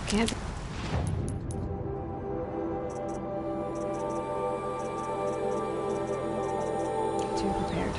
Can't... Too prepared.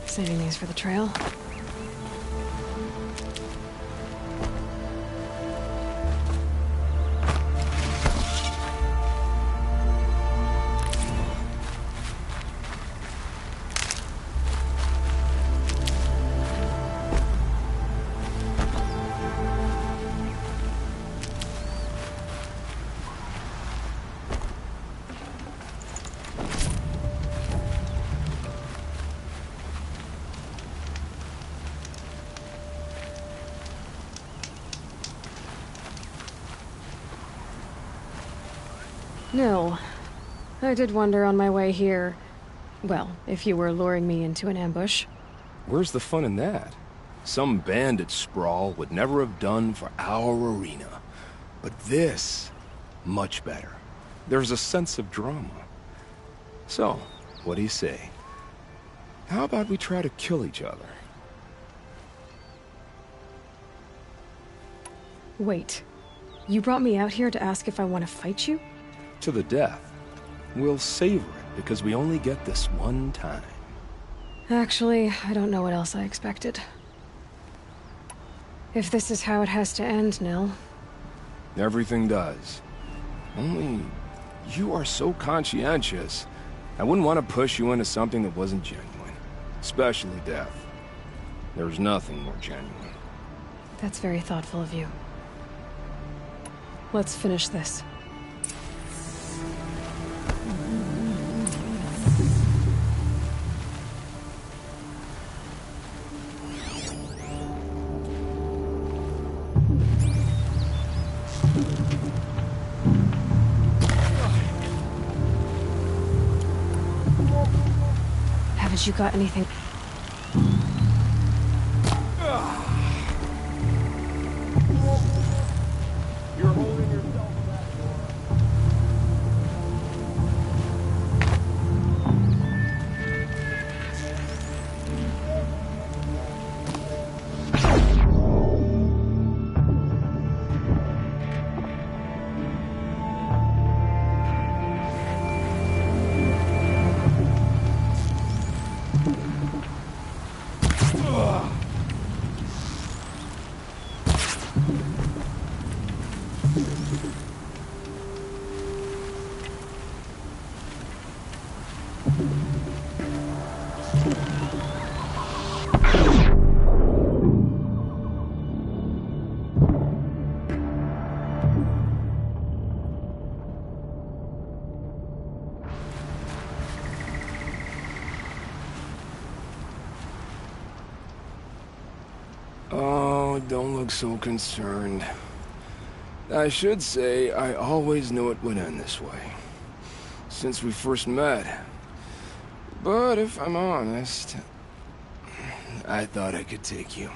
Saving these for the trail. No. I did wonder on my way here. Well, if you were luring me into an ambush. Where's the fun in that? Some bandit sprawl would never have done for our arena. But this, much better. There's a sense of drama. So, what do you say? How about we try to kill each other? Wait. You brought me out here to ask if I want to fight you? To the death. We'll savor it because we only get this one time. Actually, I don't know what else I expected. If this is how it has to end, Nil. Everything does. Only, you are so conscientious. I wouldn't want to push you into something that wasn't genuine. Especially death. There's nothing more genuine. That's very thoughtful of you. Let's finish this. Haven't you got anything? You're holding yourself back. Oh, don't look so concerned. I should say, I always knew it would end this way. Since we first met. But if I'm honest, I thought I could take you.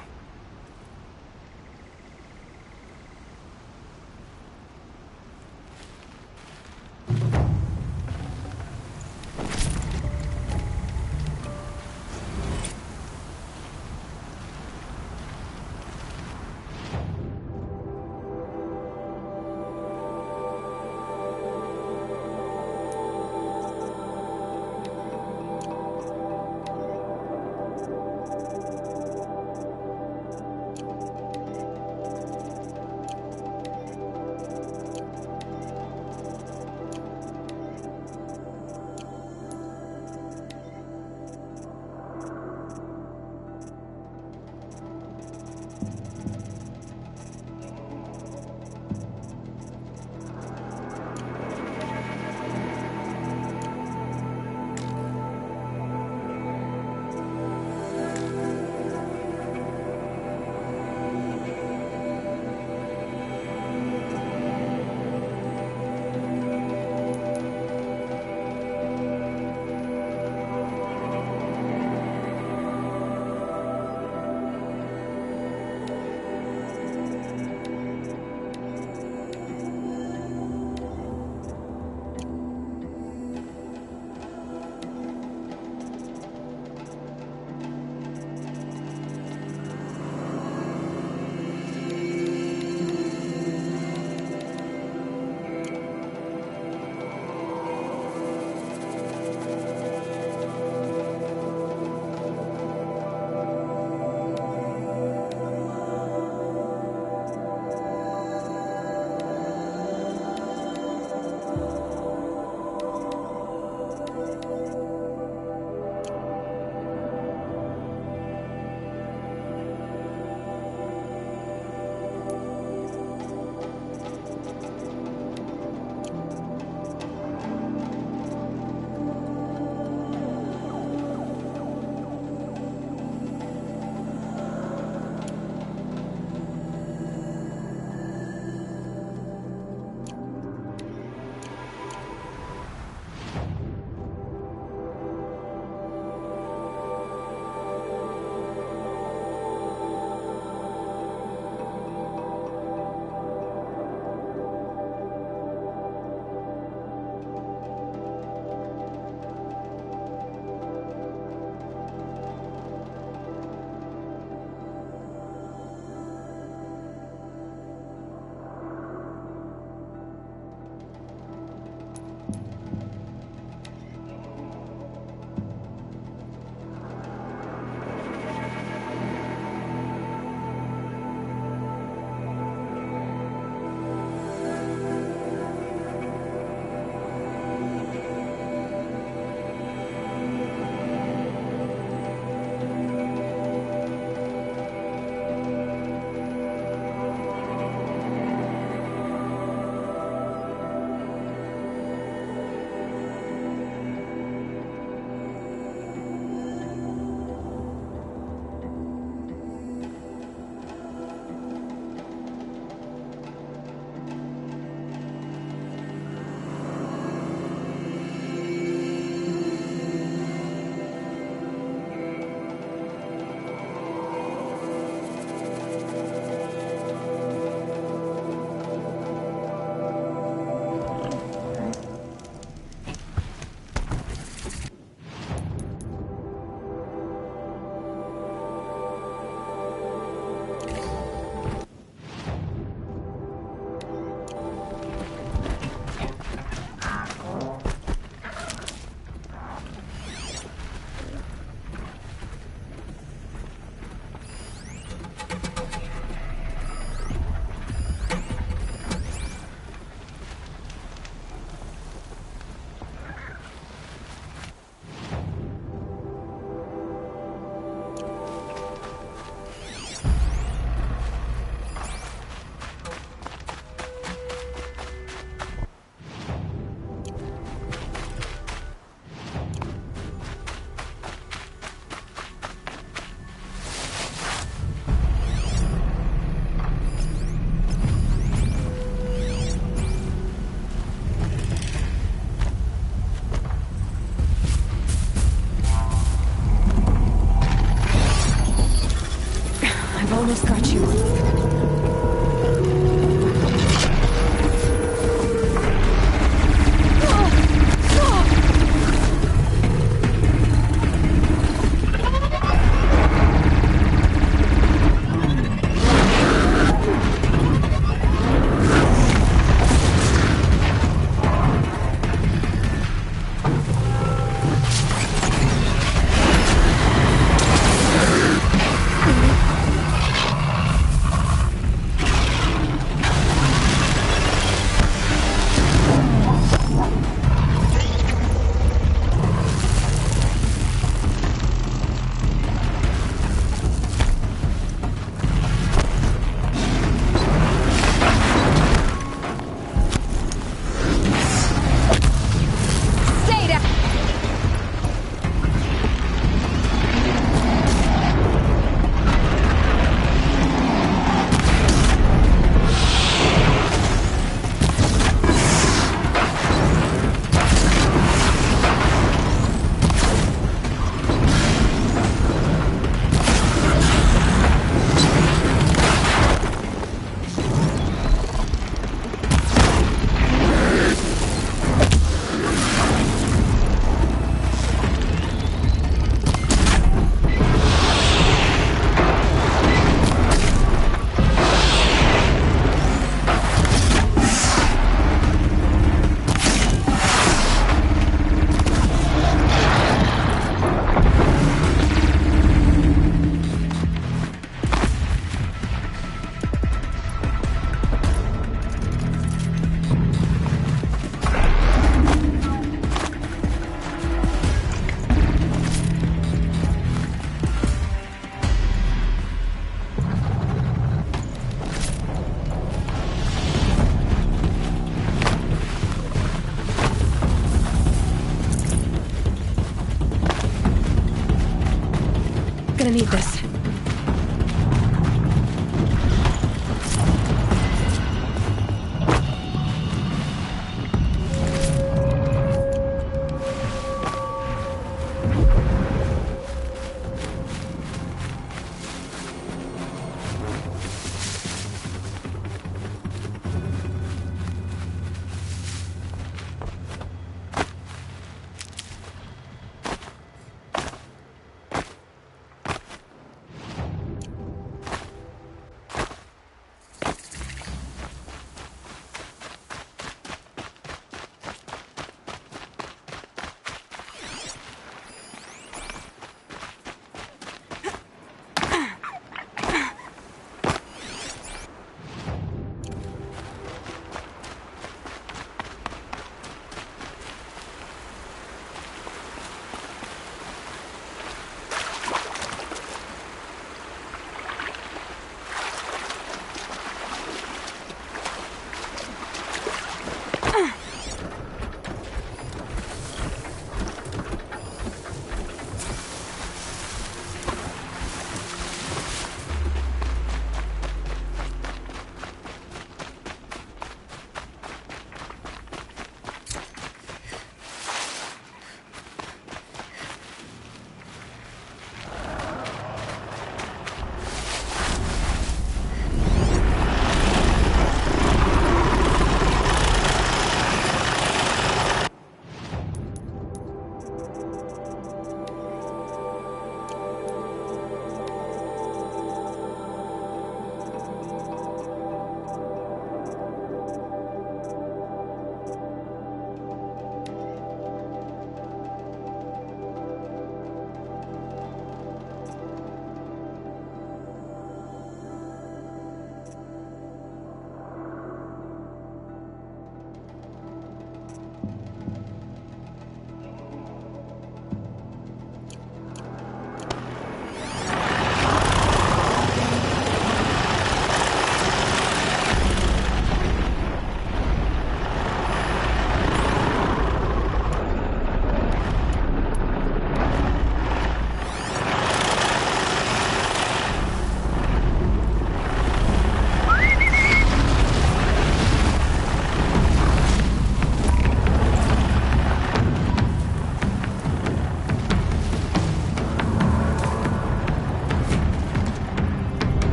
gonna need this.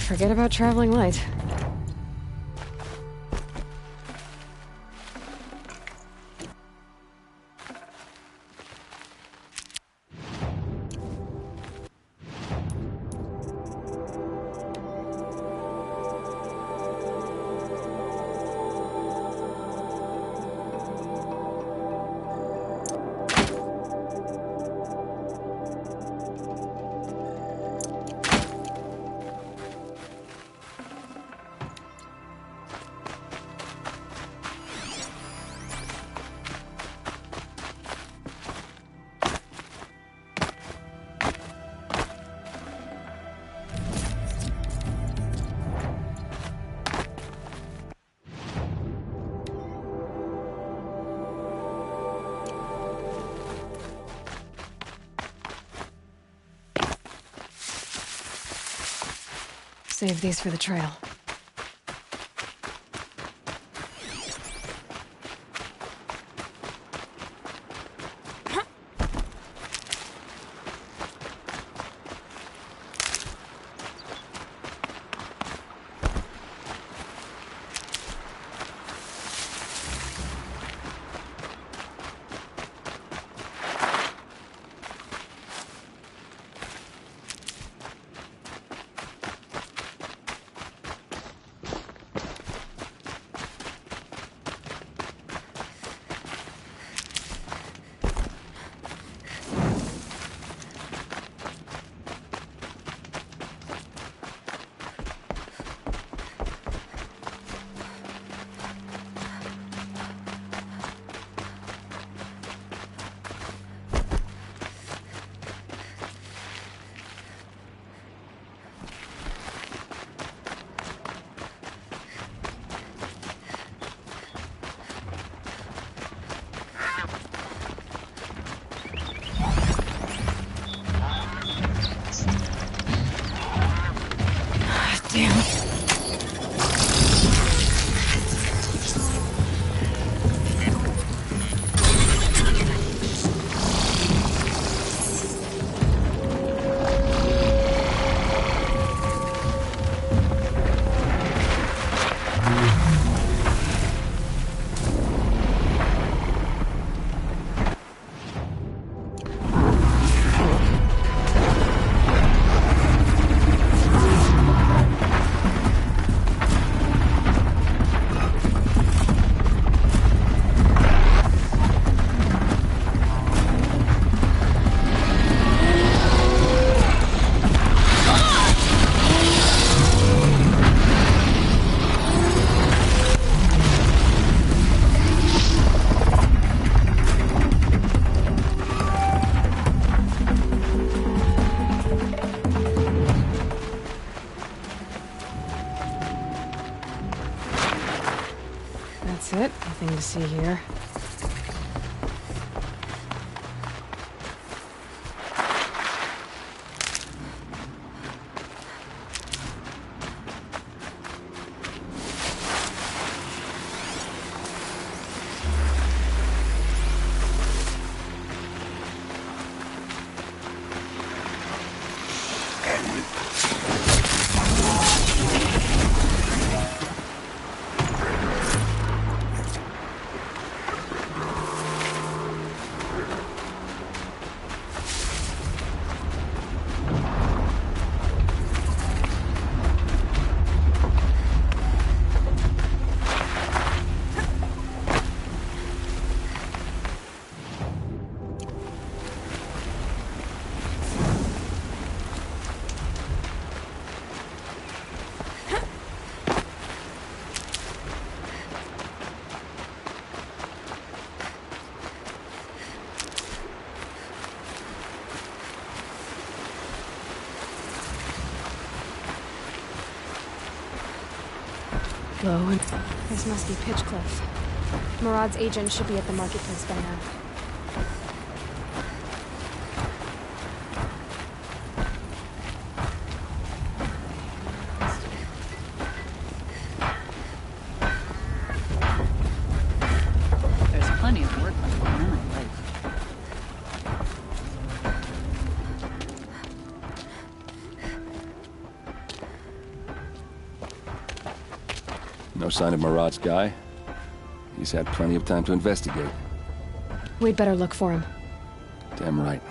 forget about traveling light. Save these for the trail. That's it. Nothing to see here. This must be Pitchcliff. Murad's agent should be at the marketplace by now. There's plenty of work left on my plate. No sign of Marat's guy? He's had plenty of time to investigate. We'd better look for him. Damn right.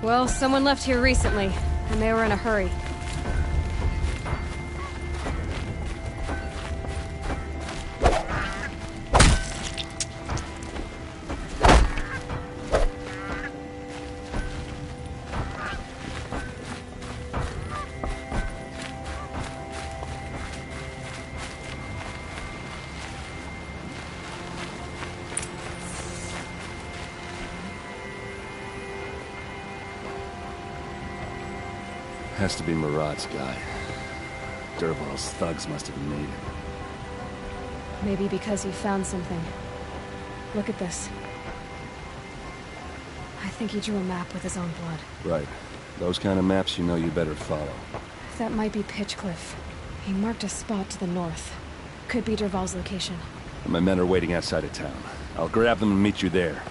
Well, someone left here recently, and they were in a hurry. Has to be Marat's guy. Dervahl's thugs must have made him. Maybe because he found something. Look at this. I think he drew a map with his own blood. Right. Those kind of maps you know you better follow. That might be Pitchcliff. He marked a spot to the north. Could be Dervahl's location. My men are waiting outside of town. I'll grab them and meet you there.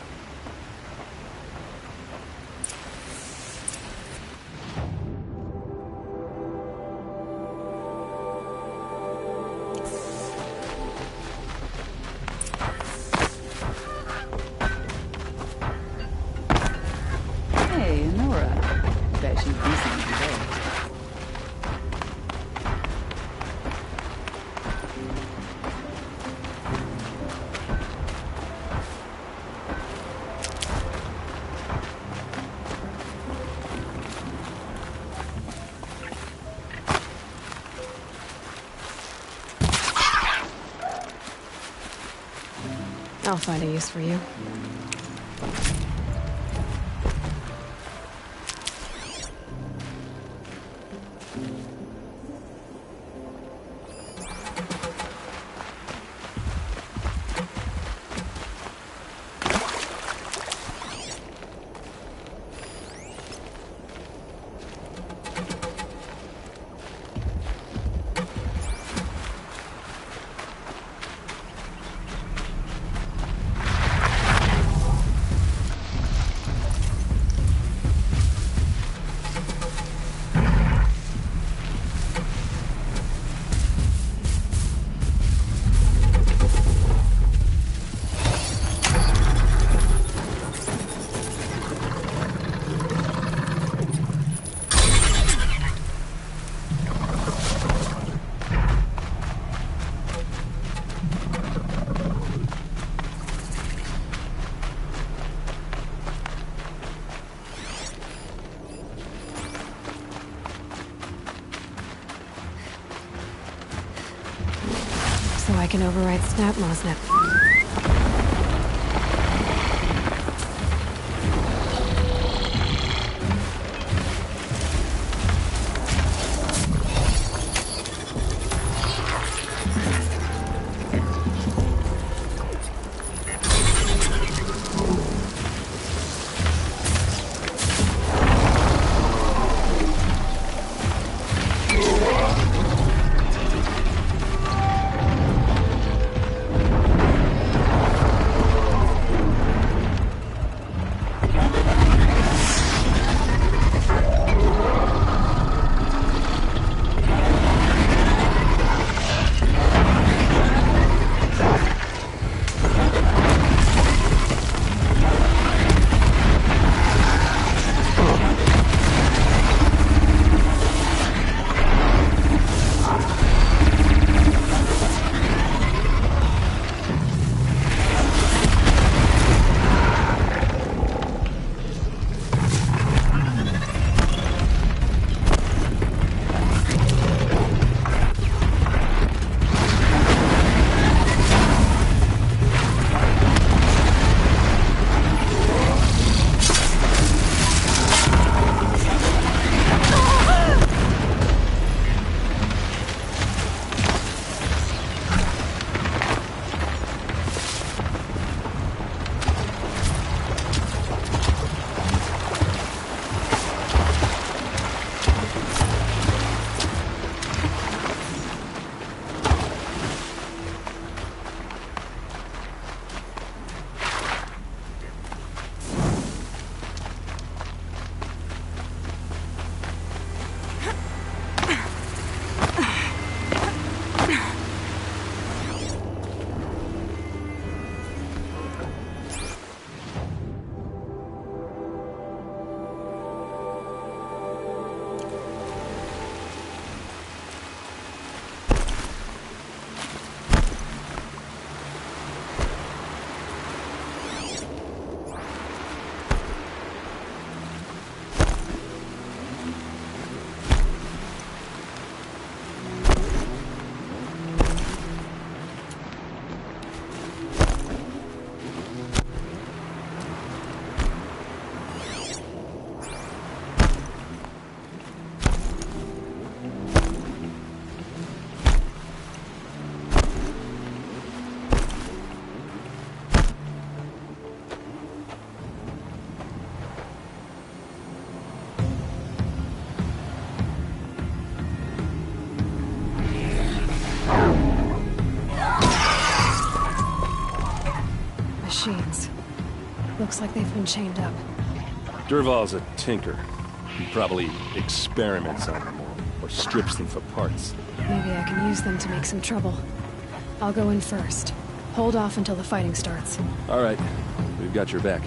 Hey, Nora. Bet she's decent today. I'll find a use for you. so I can override Snapmaw's net. Machines. Looks like they've been chained up. Dervahl's a tinker. He probably experiments on them or strips them for parts. Maybe I can use them to make some trouble. I'll go in first. Hold off until the fighting starts. All right. We've got your back.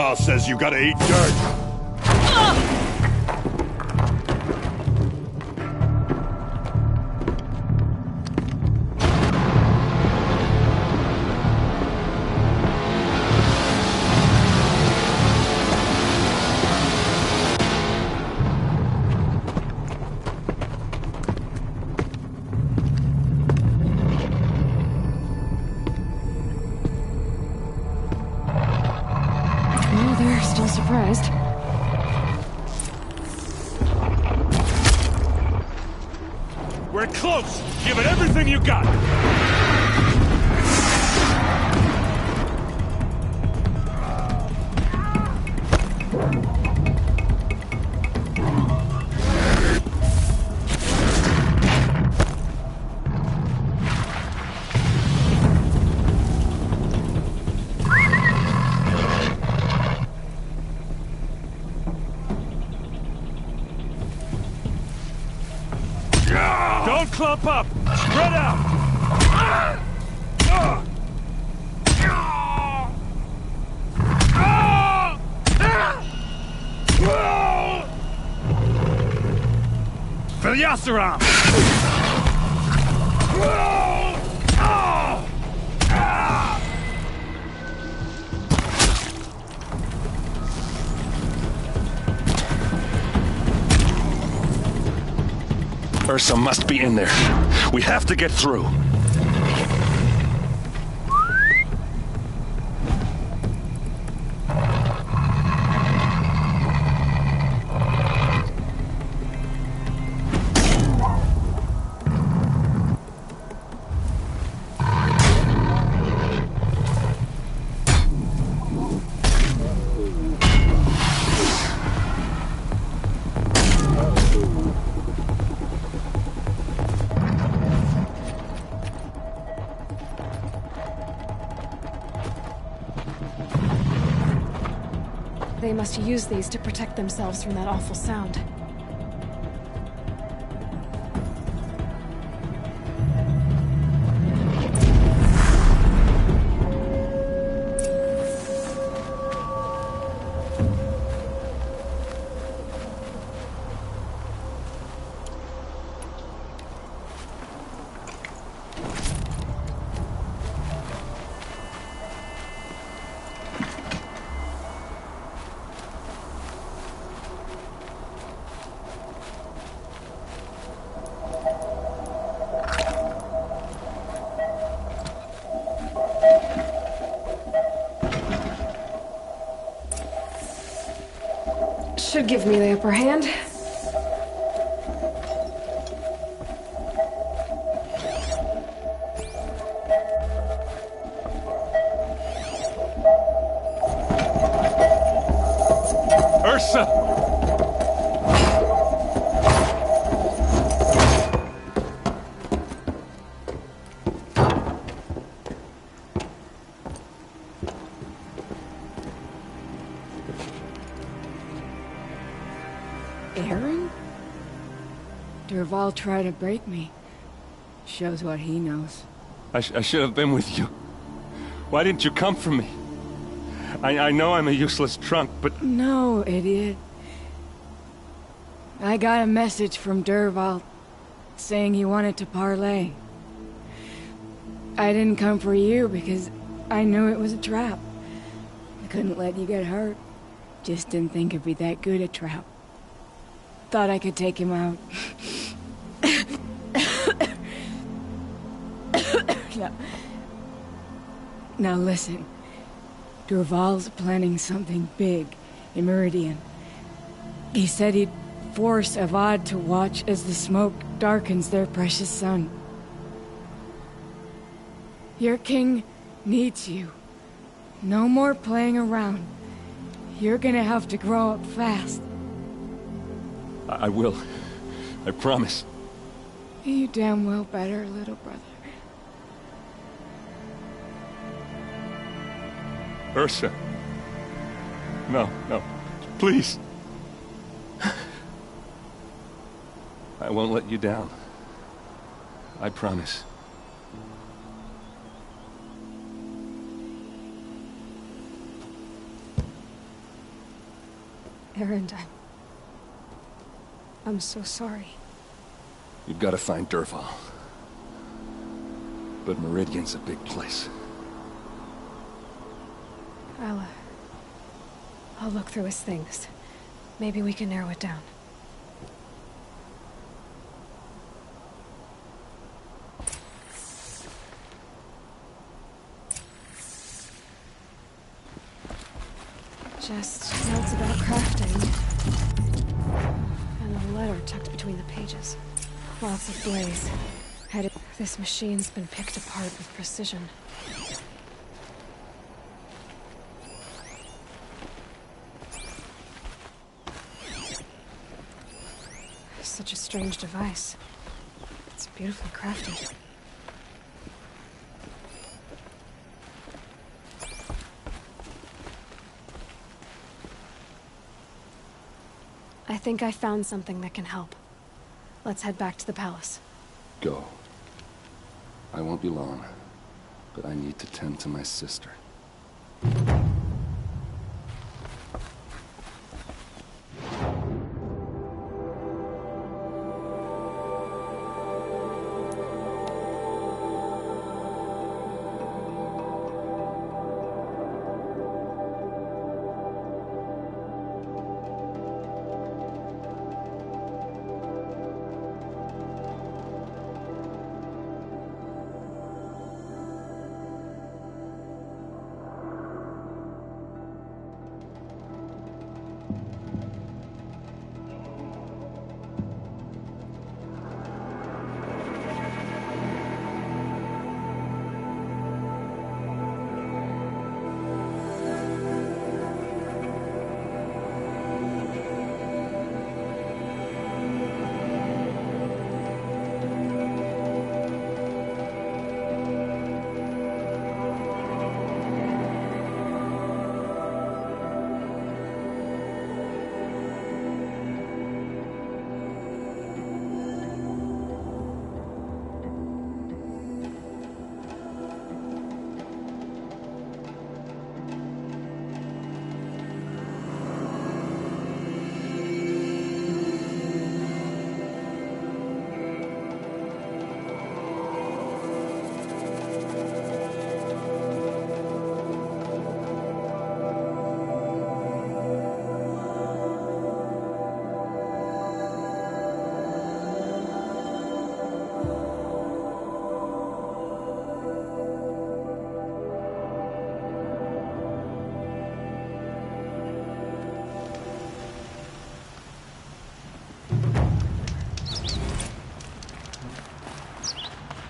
Dervahl says you gotta eat dirt. Well, they're still surprised. We're close. Give it everything you got. Don't clump up! Spread out! Velyasaram! Ursa must be in there. We have to get through. They must use these to protect themselves from that awful sound. Should give me the upper hand. Ursa! Aaron? Dervahl tried to break me. Shows what he knows. I should have been with you. Why didn't you come for me? I know I'm a useless trunk, but... No, idiot. I got a message from Dervahl saying he wanted to parlay. I didn't come for you because I knew it was a trap. I couldn't let you get hurt. Just didn't think it'd be that good a trap. Thought I could take him out. Now listen. Dervahl's planning something big in Meridian. He said he'd force Avad to watch as the smoke darkens their precious sun. Your king needs you. No more playing around. You're gonna have to grow up fast. I will. I promise. You damn well better, little brother. Ursa. No, no. Please. I won't let you down. I promise. Erend, I'm so sorry. You've got to find Derval. But Meridian's a big place. I'll look through his things. Maybe we can narrow it down. Just notes about crafting. And a letter tucked between the pages. Lots of blaze. This machine's been picked apart with precision. Such a strange device. It's beautifully crafted. I think I found something that can help. Let's head back to the palace. Go. I won't be long, but I need to tend to my sister.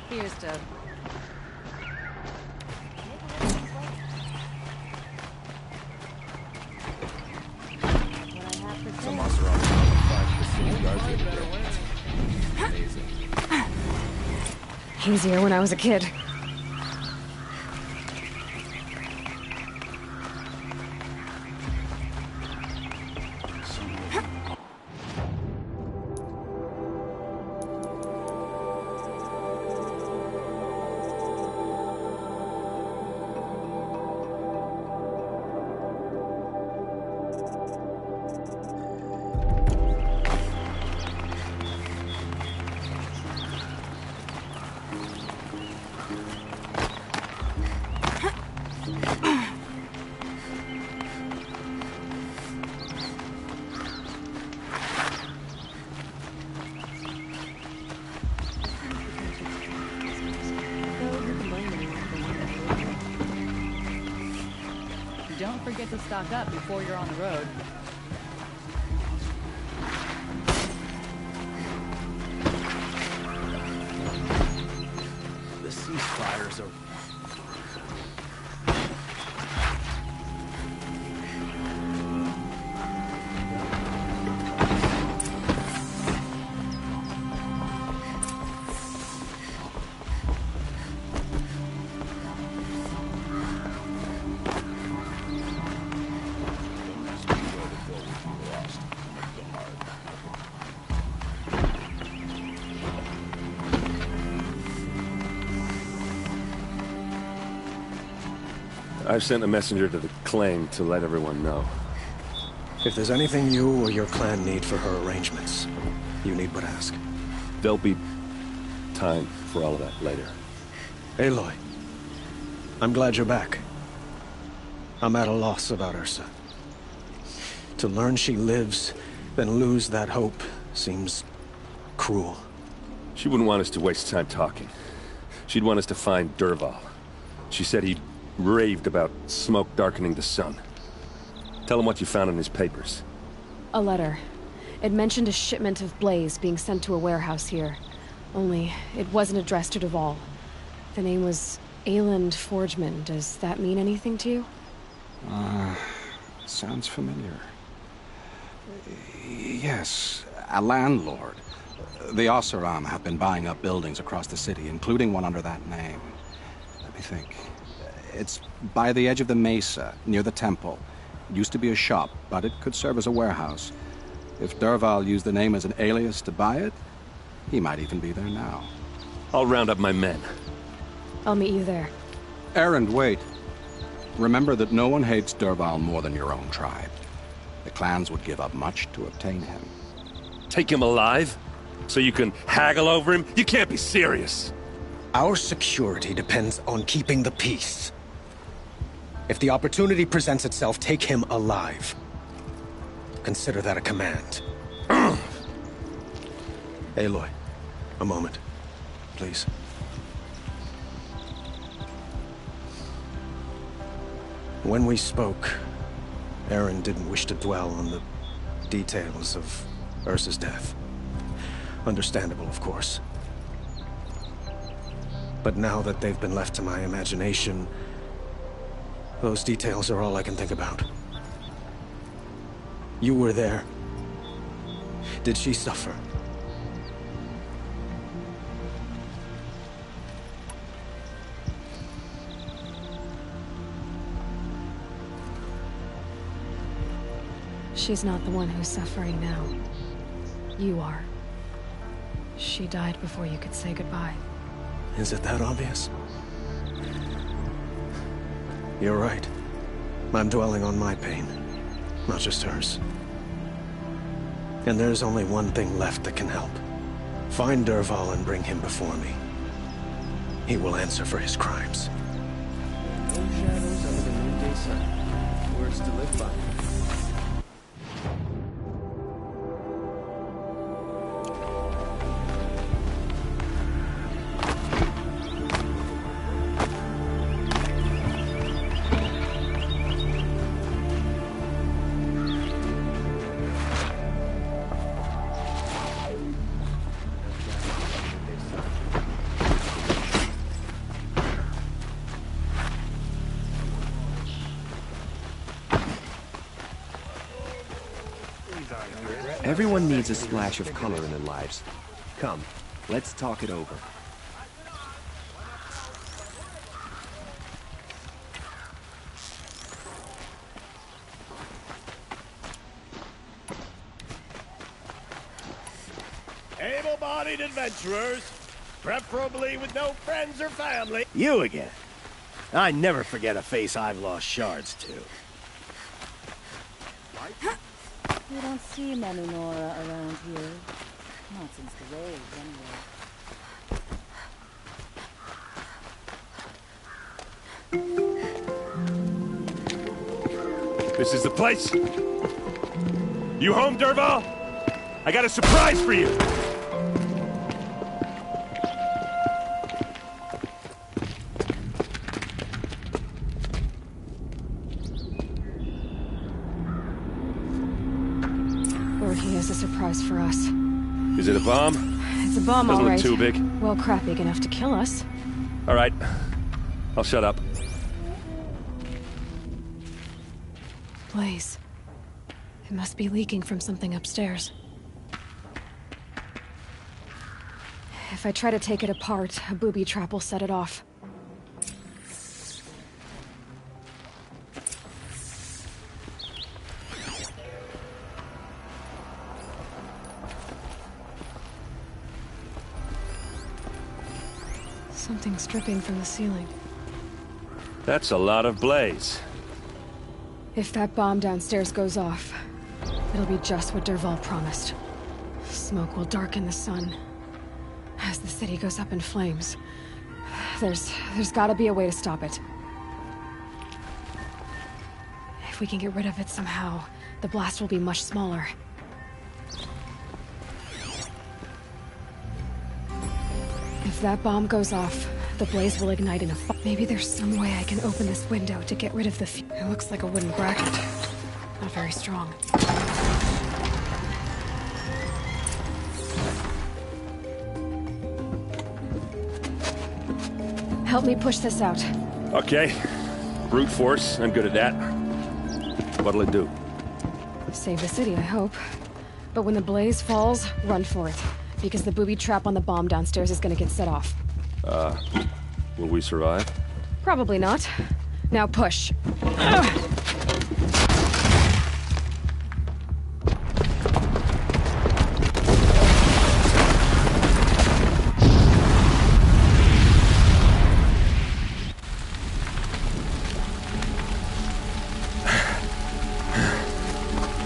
Here's to... Some monster on the guards the other day. Amazing. Easier when I was a kid. Don't forget to stock up before you're on the road. The ceasefires are... I've sent a messenger to the claim to let everyone know. If there's anything you or your clan need for her arrangements, you need but ask. There'll be time for all of that later. Aloy, I'm glad you're back. I'm at a loss about Ursa. To learn she lives, then lose that hope, seems cruel. She wouldn't want us to waste time talking. She'd want us to find Dervahl. She said he raved about smoke darkening the sun. Tell him what you found in his papers. A letter. It mentioned a shipment of blaze being sent to a warehouse here. Only, it wasn't addressed to Dervahl. The name was Ayland Forgeman. Does that mean anything to you? Sounds familiar. Yes, a landlord. The Oseram have been buying up buildings across the city, including one under that name. Let me think. It's by the edge of the mesa, near the temple. It used to be a shop, but it could serve as a warehouse. If Dervahl used the name as an alias to buy it, he might even be there now. I'll round up my men. I'll meet you there. Erend, wait. Remember that no one hates Dervahl more than your own tribe. The clans would give up much to obtain him. Take him alive? So you can haggle over him? You can't be serious. Our security depends on keeping the peace. If the opportunity presents itself, take him alive. Consider that a command. Aloy, a moment, please. When we spoke, Erend didn't wish to dwell on the details of Ursa's death. Understandable, of course. But now that they've been left to my imagination, those details are all I can think about. You were there. Did she suffer? She's not the one who's suffering now. You are. She died before you could say goodbye. Is it that obvious? You're right. I'm dwelling on my pain, not just hers. And there's only one thing left that can help. Find Dervahl and bring him before me. He will answer for his crimes. No shadows under the noonday sun. Words to live by. Everyone needs a splash of color in their lives. Come, let's talk it over. Able-bodied adventurers, preferably with no friends or family. You again. I never forget a face I've lost shards to. You don't see many Nora around here. Not since the raid, anyway. This is the place. You home, Dervahl? I got a surprise for you. He has a surprise for us. Is it a bomb? It's a bomb, Doesn't all right. look too big. Well, crap big enough to kill us. All right. I'll shut up. Blaze. It must be leaking from something upstairs. If I try to take it apart, a booby trap will set it off. Something's dripping from the ceiling. That's a lot of blaze. If that bomb downstairs goes off, It'll be just what Dervahl promised. Smoke will darken the sun. As the city goes up in flames. There's gotta be a way to stop it. If we can get rid of it somehow, the blast will be much smaller. If that bomb goes off, the blaze will ignite in a Maybe there's some way I can open this window to get rid of the It looks like a wooden bracket. Not very strong. Help me push this out. Okay. Brute force, I'm good at that. What'll it do? Save the city, I hope. But when the blaze falls, run for it. Because the booby trap on the bomb downstairs is gonna get set off. Will we survive? Probably not. Now push.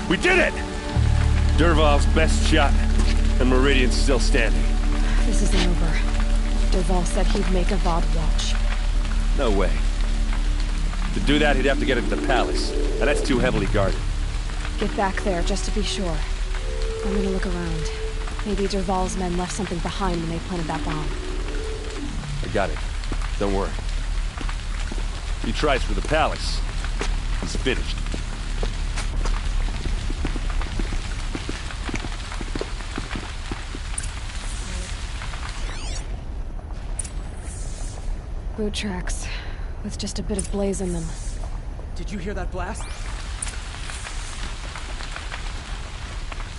We did it! Dervahl's best shot, and Meridian's still standing. This isn't over. Dervahl said he'd make a Vought watch. No way. To do that, he'd have to get into the palace, and that's too heavily guarded. Get back there, just to be sure. I'm gonna look around. Maybe Dervahl's men left something behind when they planted that bomb. I got it. Don't worry. If he tries for the palace, he's finished. Boot tracks, with just a bit of blaze in them. Did you hear that blast?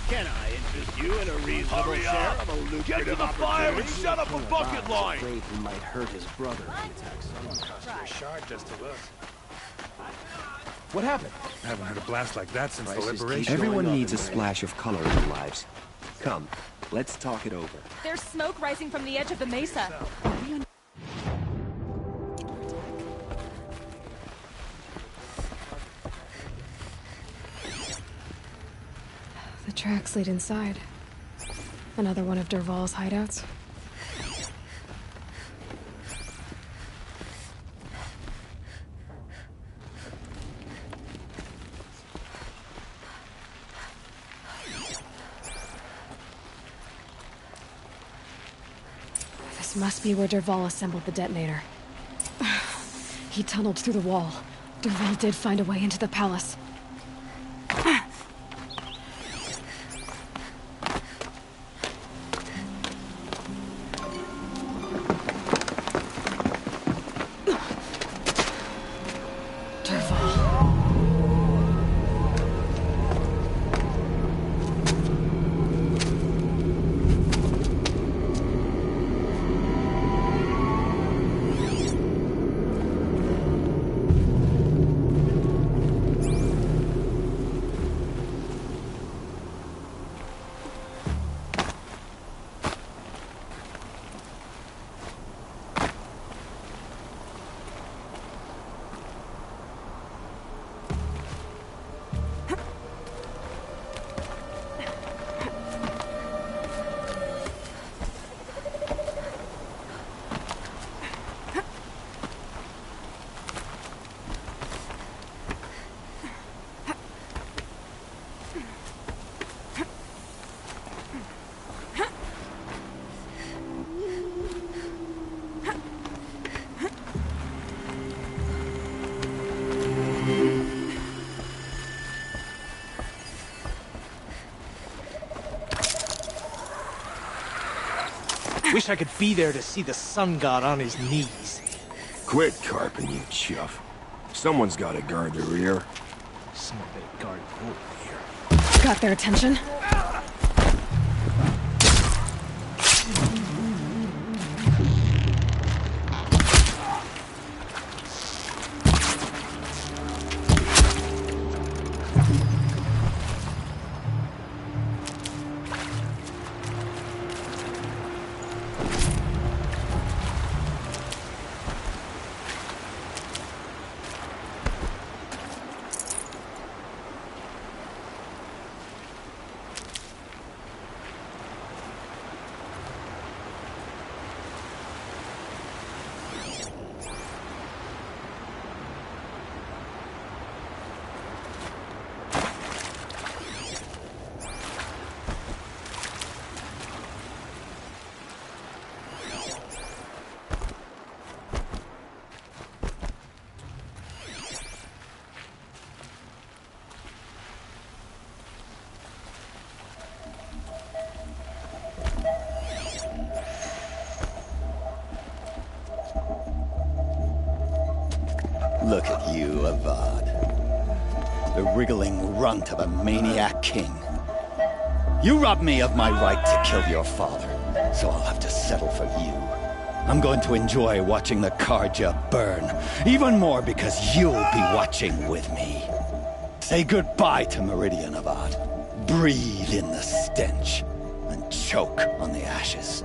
Can I interest you in a reasonable share of a lucrative Get to the fire and opportunity? set up a bucket line! Afraid he might hurt his brother if he attacks someone. What happened? I haven't heard a blast like that since the Prices keep liberation. Everyone needs a splash of color in their lives. Come, let's talk it over. There's smoke rising from the edge of the mesa. The tracks lead inside. Another one of Dervahl's hideouts. This must be where Dervahl assembled the detonator. He tunneled through the wall. Dervahl did find a way into the palace. Wish I could be there to see the sun god on his knees. Quit carping, you chuff. Someone's gotta guard the rear. Someone better guard over here. Got their attention? Look at you, Avad. The wriggling runt of a maniac king. You robbed me of my right to kill your father, so I'll have to settle for you. I'm going to enjoy watching the Karja burn, even more because you'll be watching with me. Say goodbye to Meridian, Avad. Breathe in the stench, and choke on the ashes.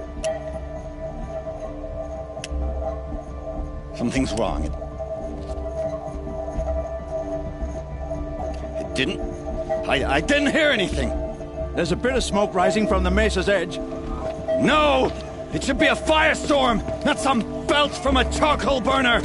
Something's wrong. It didn't... I didn't hear anything. There's a bit of smoke rising from the mesa's edge. No! It should be a firestorm, not some belch from a charcoal burner!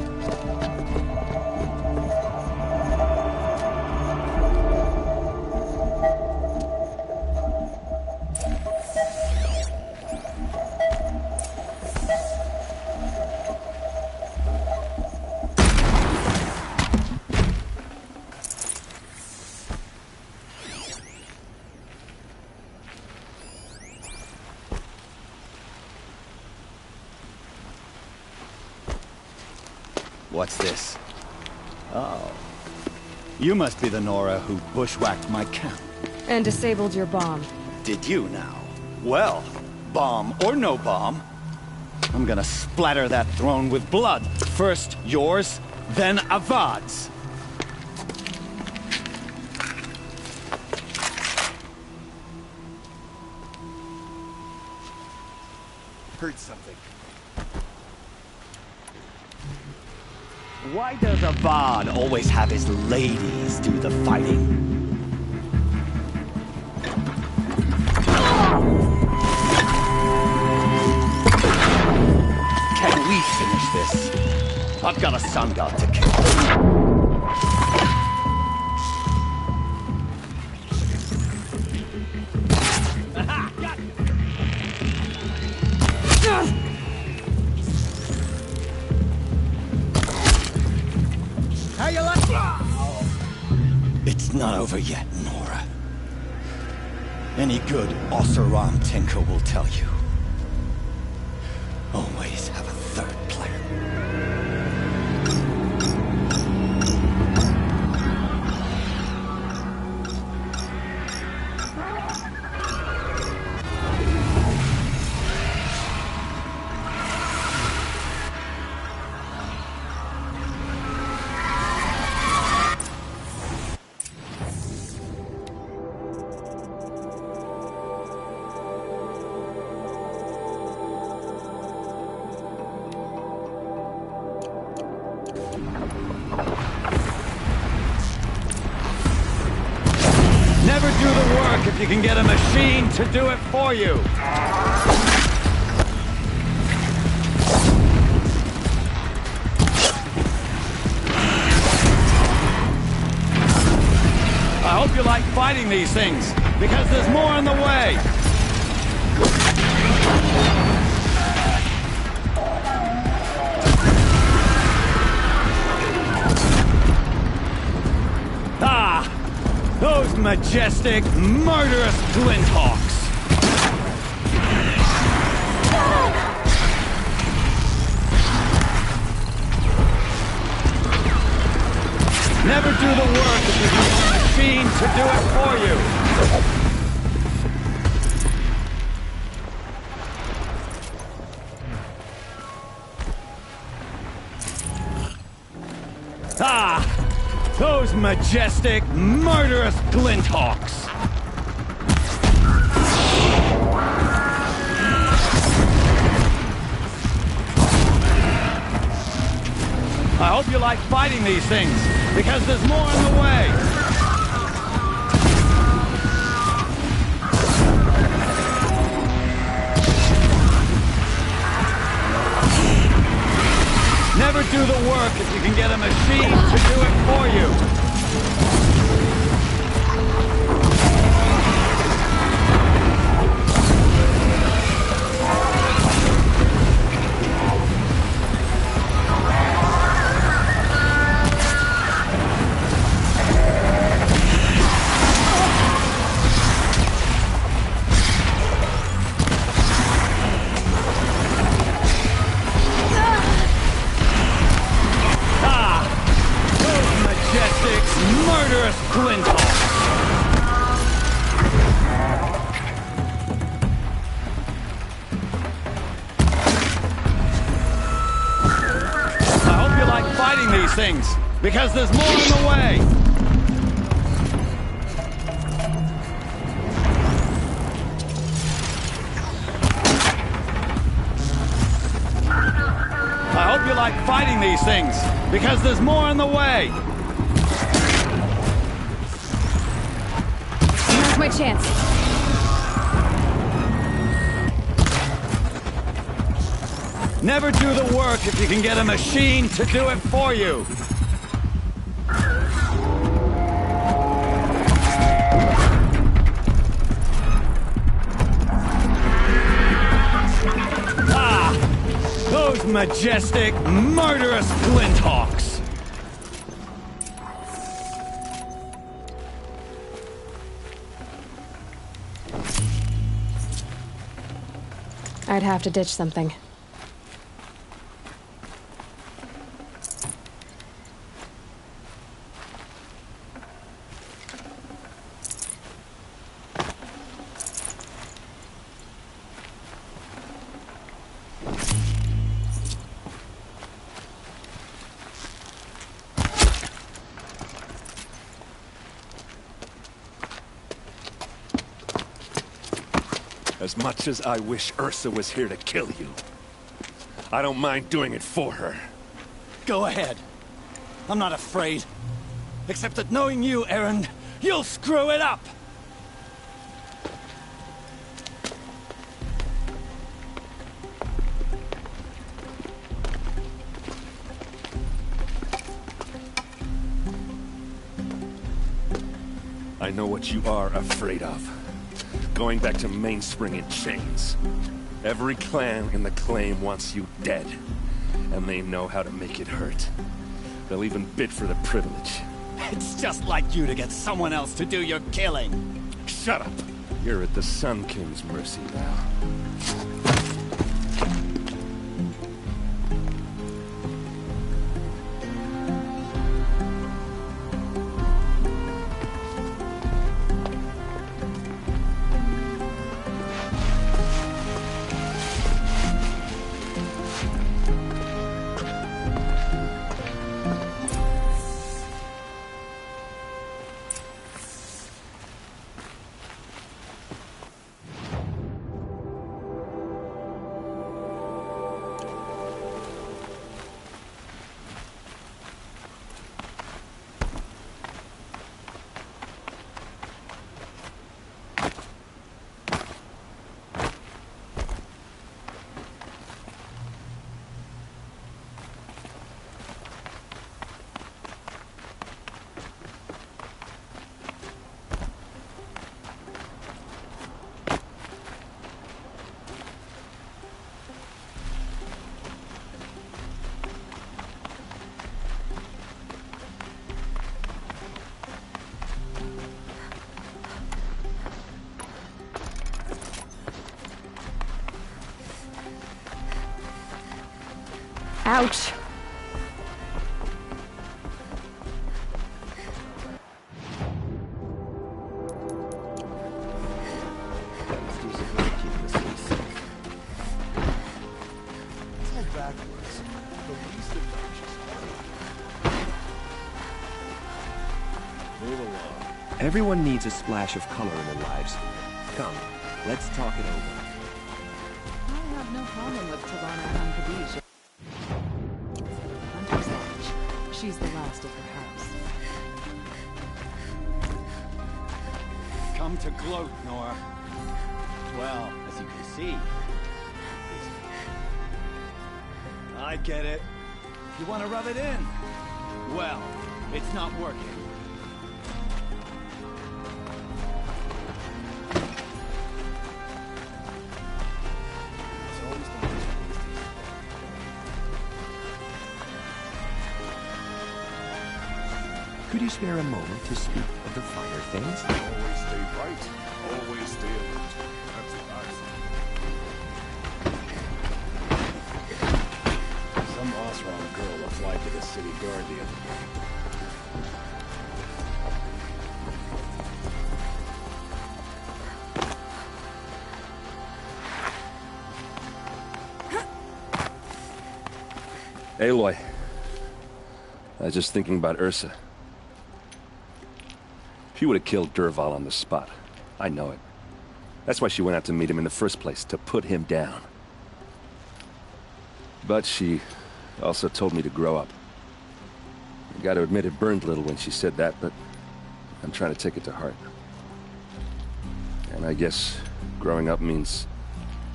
What's this? Oh. You must be the Nora who bushwhacked my camp. And disabled your bomb. Did you now? Well, bomb or no bomb, I'm gonna splatter that throne with blood. First yours, then Avad's. Heard something. Why does Avad always have his ladies do the fighting? Can we finish this? I've got a sun god to kill. How you like? It's not over yet, Nora. Any good Oseram tinker will tell you. Always have a third plan. Never do the work if you can get a machine to do it for you. I hope you like fighting these things, because there's more on the way. Ah! Those majestic, murderous glinthawks! Never do the work if you use a machine to do it for you! Ah! Those majestic, murderous glinthawks! I hope you like fighting these things, because there's more on the way! Never do the work if you can get a machine to do it for you. these things, because there's more in the way! I hope you like fighting these things, because there's more in the way! Now's my chance. Never do the work if you can get a machine to do it for you! Ah! Those majestic, murderous flinthawks! I'd have to ditch something. As much as I wish Ursa was here to kill you, I don't mind doing it for her. Go ahead. I'm not afraid. Except that knowing you, Aaron, you'll screw it up! I know what you are afraid of. Going back to Mainspring in chains. Every clan in the claim wants you dead. And they know how to make it hurt. They'll even bid for the privilege. It's just like you to get someone else to do your killing. Shut up! You're at the Sun King's mercy now. Ouch. Everyone needs a splash of color in their lives. Come, let's talk it over. I have no problem with Tabana Khan Khadij. Hunter's Lodge. She's the last of her house. Come to gloat, Nora. Well, as you can see, I get it. You want to rub it in? Well, it's not working. Could you spare a moment to speak of the finer things? Always stay right. Always stay alert. That's what I say. Some Osram girl applied to the city guard the other day. Aloy. I was just thinking about Ursa. She would have killed Dervahl on the spot. I know it. That's why she went out to meet him in the first place, to put him down. But she also told me to grow up. I gotta admit it burned a little when she said that, but I'm trying to take it to heart. And I guess growing up means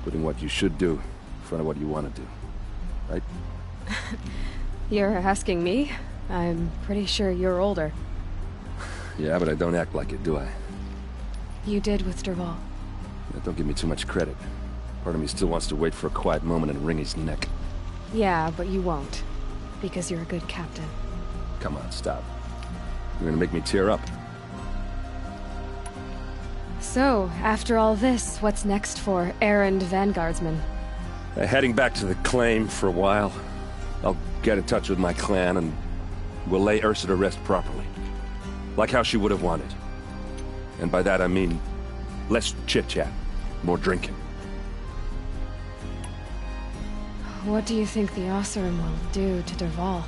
putting what you should do in front of what you want to do. Right? You're asking me? I'm pretty sure you're older. Yeah, but I don't act like it, do I? You did with Dervahl. Don't give me too much credit. Part of me still wants to wait for a quiet moment and wring his neck. Yeah, but you won't. Because you're a good captain. Come on, stop. You're gonna make me tear up. So, after all this, what's next for errand vanguardsman? Heading back to the claim for a while. I'll get in touch with my clan and we'll lay Ursa to rest properly. Like how she would have wanted. And by that I mean less chit-chat, more drinking. What do you think the Oseram will do to Dervahl?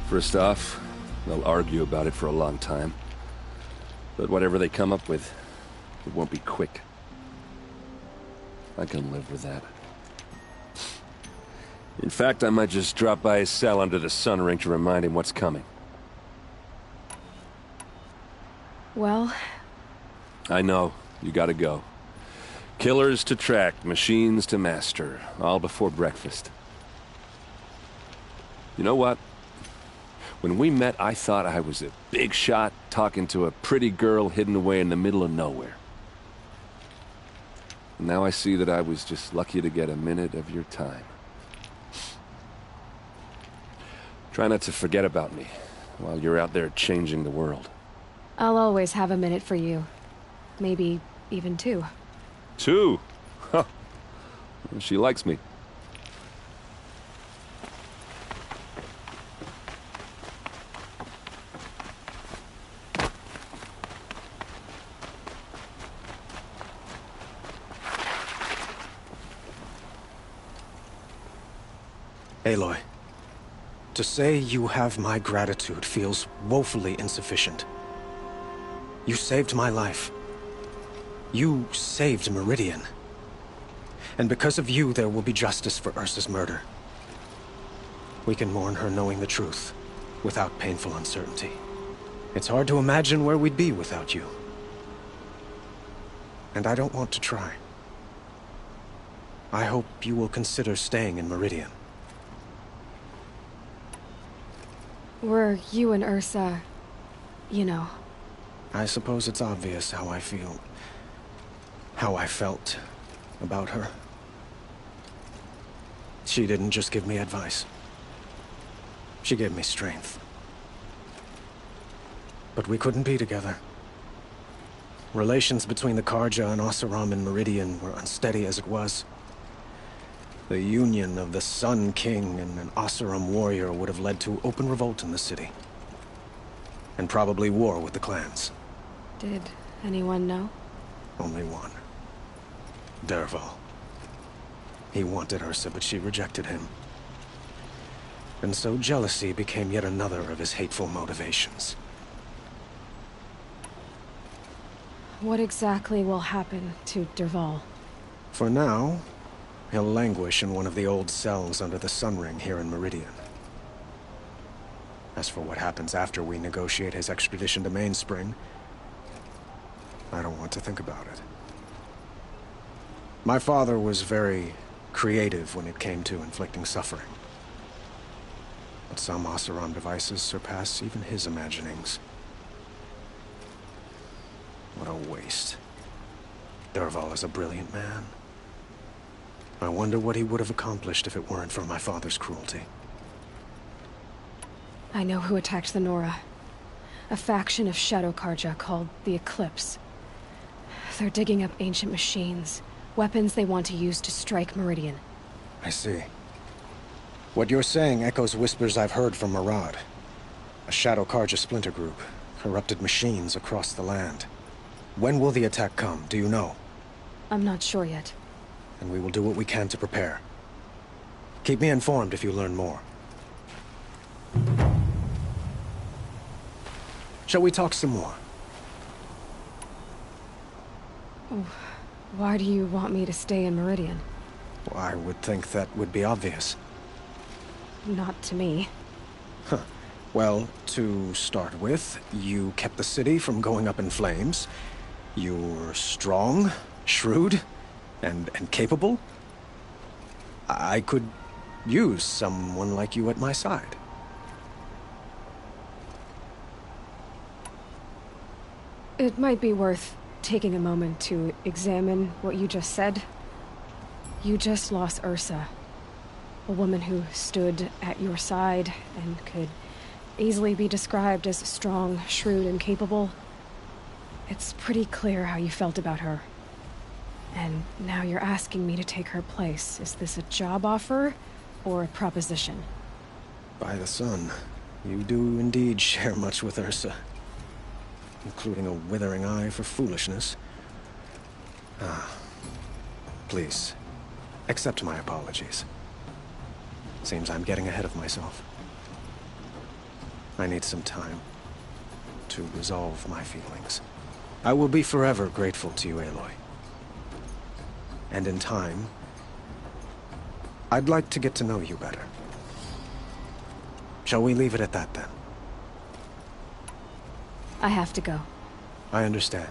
First off, they'll argue about it for a long time. But whatever they come up with, it won't be quick. I can live with that. In fact, I might just drop by his cell under the sun ring to remind him what's coming. Well... I know. You gotta go. Killers to track, machines to master, all before breakfast. You know what? When we met, I thought I was a big shot talking to a pretty girl hidden away in the middle of nowhere. Now I see that I was just lucky to get a minute of your time. Try not to forget about me while you're out there changing the world. I'll always have a minute for you. Maybe even two. Two? Huh. She likes me. Aloy, to say you have my gratitude feels woefully insufficient. You saved my life. You saved Meridian. And because of you, there will be justice for Ursa's murder. We can mourn her knowing the truth, without painful uncertainty. It's hard to imagine where we'd be without you. And I don't want to try. I hope you will consider staying in Meridian. Were you and Ursa... you know... I suppose it's obvious how I feel. How I felt about her. She didn't just give me advice. She gave me strength. But we couldn't be together. Relations between the Karja and Oseram in Meridian were unsteady as it was. The union of the Sun King and an Oseram warrior would have led to open revolt in the city. And probably war with the clans. Did anyone know? Only one. Dervahl. He wanted Ursa, but she rejected him. And so jealousy became yet another of his hateful motivations. What exactly will happen to Dervahl? For now, he'll languish in one of the old cells under the Sun Ring here in Meridian. As for what happens after we negotiate his extradition to Mainspring, I don't want to think about it. My father was very creative when it came to inflicting suffering. But some Oseram devices surpass even his imaginings. What a waste. Dervahl is a brilliant man. I wonder what he would have accomplished if it weren't for my father's cruelty. I know who attacked the Nora. A faction of Shadow Karja called the Eclipse. They're digging up ancient machines, weapons they want to use to strike Meridian. I see. What you're saying echoes whispers I've heard from Murad. A Shadow Karja splinter group, corrupted machines across the land. When will the attack come, do you know? I'm not sure yet. And we will do what we can to prepare. Keep me informed if you learn more. Shall we talk some more? Why do you want me to stay in Meridian? Well, I would think that would be obvious. Not to me. Huh. Well, to start with, you kept the city from going up in flames. You're strong, shrewd, and capable. I could use someone like you at my side. It might be worth taking a moment to examine what you just said. You just lost Ursa, a woman who stood at your side and could easily be described as strong, shrewd, and capable. It's pretty clear how you felt about her. And now you're asking me to take her place. Is this a job offer or a proposition? By the sun, you do indeed share much with Ursa, including a withering eye for foolishness. Please, accept my apologies. Seems I'm getting ahead of myself. I need some time to resolve my feelings. I will be forever grateful to you, Aloy. And in time, I'd like to get to know you better. Shall we leave it at that, then? I have to go. I understand.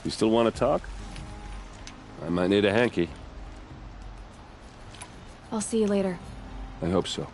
You still want to talk? I might need a hanky. I'll see you later. I hope so.